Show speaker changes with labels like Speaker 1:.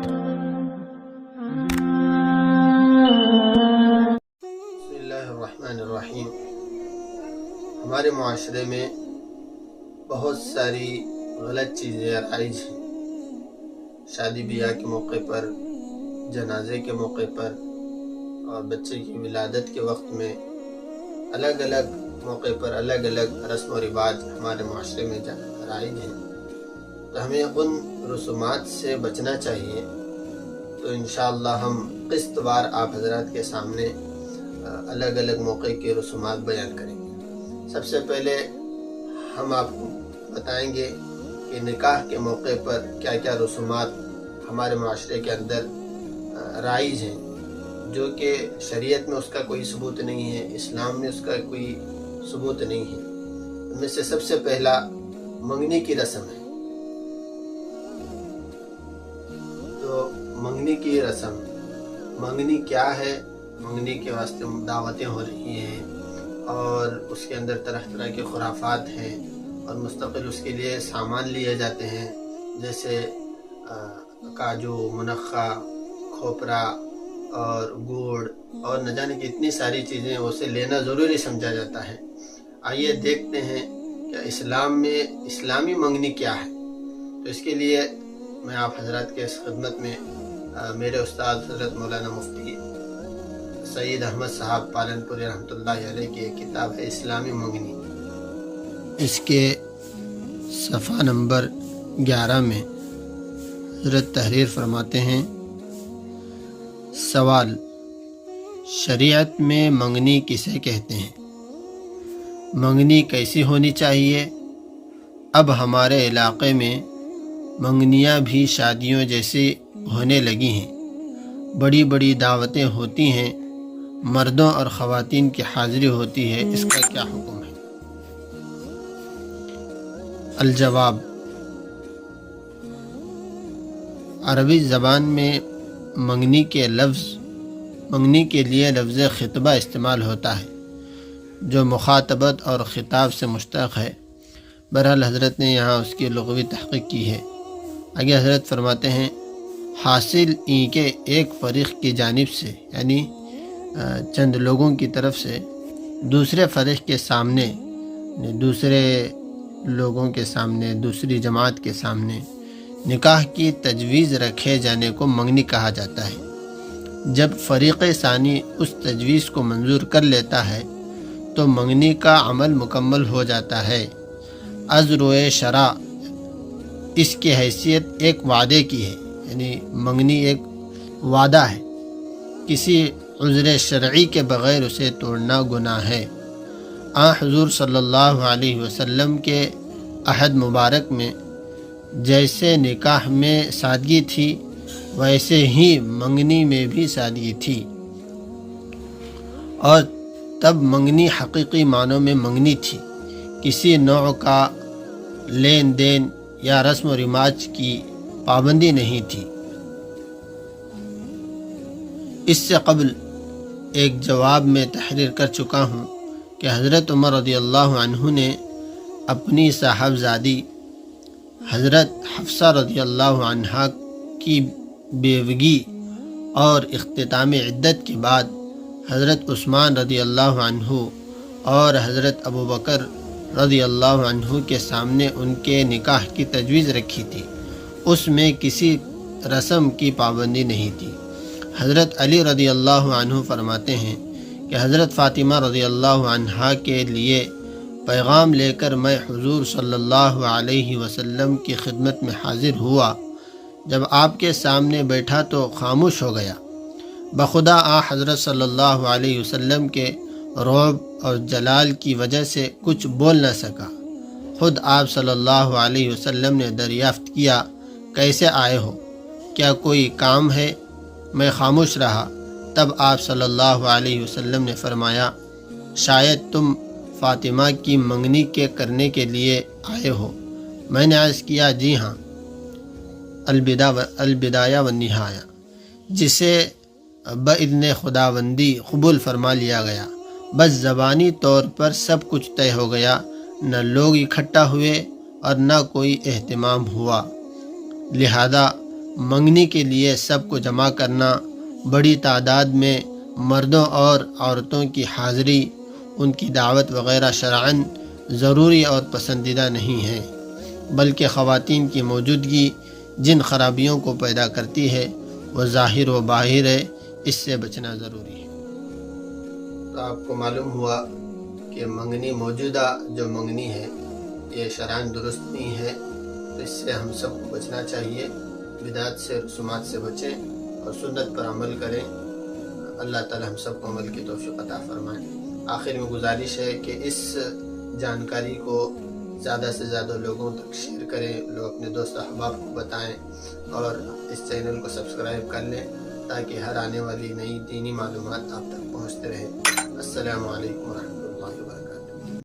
Speaker 1: بسم اللہ الرحمن الرحیم۔ ہمارے معاشرے میں بہت ساری غلط چیزیں رائج ہیں۔ شادی بیاہ کے موقع پر، جنازے کے موقع پر اور بچے کی ولادت کے وقت میں الگ الگ موقع پر الگ الگ رسم و رواج ہمارے معاشرے میں رائج ہیں، تو ہمیں ان رسومات سے بچنا چاہیے۔ تو انشاءاللہ ہم قسط وار آپ حضرات کے سامنے الگ الگ موقع کے رسومات بیان کریں گے۔ سب سے پہلے ہم آپ کو بتائیں گے کہ نکاح کے موقع پر کیا کیا رسومات ہمارے معاشرے کے اندر رائج ہیں، جو کہ شریعت میں اس کا کوئی ثبوت نہیں ہے، اسلام میں اس کا کوئی ثبوت نہیں ہے۔ ان میں سے سب سے پہلا منگنی کی رسم ہے۔ تو منگنی کی رسم، منگنی کیا ہے؟ منگنی کے واسطے دعوتیں ہو رہی ہیں اور اس کے اندر طرح طرح کے خرافات ہیں، اور مستقل اس کے لیے سامان لیے جاتے ہیں، جیسے کاجو، منقہ، کھوپرا اور گوڑ اور نہ جانے کی اتنی ساری چیزیں، اسے لینا ضروری سمجھا جاتا ہے۔ آئیے دیکھتے ہیں کہ اسلام میں اسلامی منگنی کیا ہے۔ تو اس کے لیے میں آپ حضرات کے خدمت میں میرے استاد حضرت مولانا مفتی سعید احمد صاحب پالن پوری رحمۃ اللہ علیہ کی ایک کتاب ہے اسلامی منگنی۔ اس کے صفحہ نمبر 11 میں حضرت تحریر فرماتے ہیں: سوال، شریعت میں منگنی کسے کہتے ہیں؟ منگنی کیسی ہونی چاہیے؟ اب ہمارے علاقے میں منگنیاں بھی شادیوں جیسی ہونے لگی ہیں۔ بڑی بڑی دعوتیں ہوتی ہیں، مردوں اور خواتین کی حاضری ہوتی ہے، اس کا کیا حکم ہے؟ الجواب، عربی زبان میں منگنی کے لیے لفظ خطبہ استعمال ہوتا ہے، جو مخاطبت اور خطاب سے مشتق ہے۔ بہرحال حضرت نے یہاں اس کی لغوی تحقیق کی ہے۔ آگے حضرت فرماتے ہیں: حاصل این کے ایک فریق کی جانب سے، یعنی چند لوگوں کی طرف سے، دوسرے فریق کے سامنے، دوسرے لوگوں کے سامنے، دوسری جماعت کے سامنے نکاح کی تجویز رکھے جانے کو منگنی کہا جاتا ہے۔ جب فریق ثانی اس تجویز کو منظور کر لیتا ہے تو منگنی کا عمل مکمل ہو جاتا ہے۔ از روئے شرع اس کی حیثیت ایک وعدے کی ہے، یعنی منگنی ایک وعدہ ہے، کسی عذر شرعی کے بغیر اسے توڑنا گناہ ہے۔ حضور صلی اللہ علیہ وسلم کے عہد مبارک میں جیسے نکاح میں سادگی تھی، ویسے ہی منگنی میں بھی سادگی تھی، اور تب منگنی حقیقی معنوں میں منگنی تھی، کسی نوع کا لین دین یا رسم و رواج کی پابندی نہیں تھی۔ اس سے قبل ایک جواب میں تحریر کر چکا ہوں کہ حضرت عمر رضی اللہ عنہ نے اپنی صاحبزادی حضرت حفصہ رضی اللہ عنہا کی بیوگی اور اختتام عدت کے بعد حضرت عثمان رضی اللہ عنہ اور حضرت ابو بکر رضی اللہ عنہ کے سامنے ان کے نکاح کی تجویز رکھی تھی۔ اس میں کسی رسم کی پابندی نہیں تھی۔ حضرت علی رضی اللہ عنہ فرماتے ہیں کہ حضرت فاطمہ رضی اللہ عنہا کے لیے پیغام لے کر میں حضور صلی اللہ علیہ وسلم کی خدمت میں حاضر ہوا۔ جب آپ کے سامنے بیٹھا تو خاموش ہو گیا۔ بخدا حضرت صلی اللہ علیہ وسلم کے رعب اور جلال کی وجہ سے کچھ بول نہ سکا۔ خود آپ صلی اللہ علیہ وسلم نے دریافت کیا: کیسے آئے ہو؟ کیا کوئی کام ہے؟ میں خاموش رہا۔ تب آپ صلی اللہ علیہ وسلم نے فرمایا: شاید تم فاطمہ کی منگنی کے کرنے کے لیے آئے ہو۔ میں نے عرض کیا: جی ہاں۔ البدایہ والنہایہ، جسے بإذن خداوندی قبول فرما لیا گیا۔ بس زبانی طور پر سب کچھ طے ہو گیا، نہ لوگ اکٹھا ہوئے اور نہ کوئی اہتمام ہوا، لہذا منگنی کے لیے سب کو جمع کرنا، بڑی تعداد میں مردوں اور عورتوں کی حاضری، ان کی دعوت وغیرہ شرعاً ضروری اور پسندیدہ نہیں ہے، بلکہ خواتین کی موجودگی جن خرابیوں کو پیدا کرتی ہے وہ ظاہر و باہر ہے، اس سے بچنا ضروری ہے۔ تو آپ کو معلوم ہوا کہ منگنی، موجودہ جو منگنی ہے یہ شرعاً درست نہیں ہے، تو اس سے ہم سب کو بچنا چاہیے، بدعت سے، رسومات سے بچیں اور سنت پر عمل کریں۔ اللہ تعالی ہم سب کو عمل کی توفیق عطا فرمائے۔ آخر میں گزارش ہے کہ اس جانکاری کو زیادہ سے زیادہ لوگوں تک شیئر کریں، لوگ اپنے دوست احباب کو بتائیں اور اس چینل کو سبسکرائب کر لیں تاکہ ہر آنے والی نئی دینی معلومات آپ تک پہنچتے رہیں۔ السلام علیکم ورحمۃ اللہ۔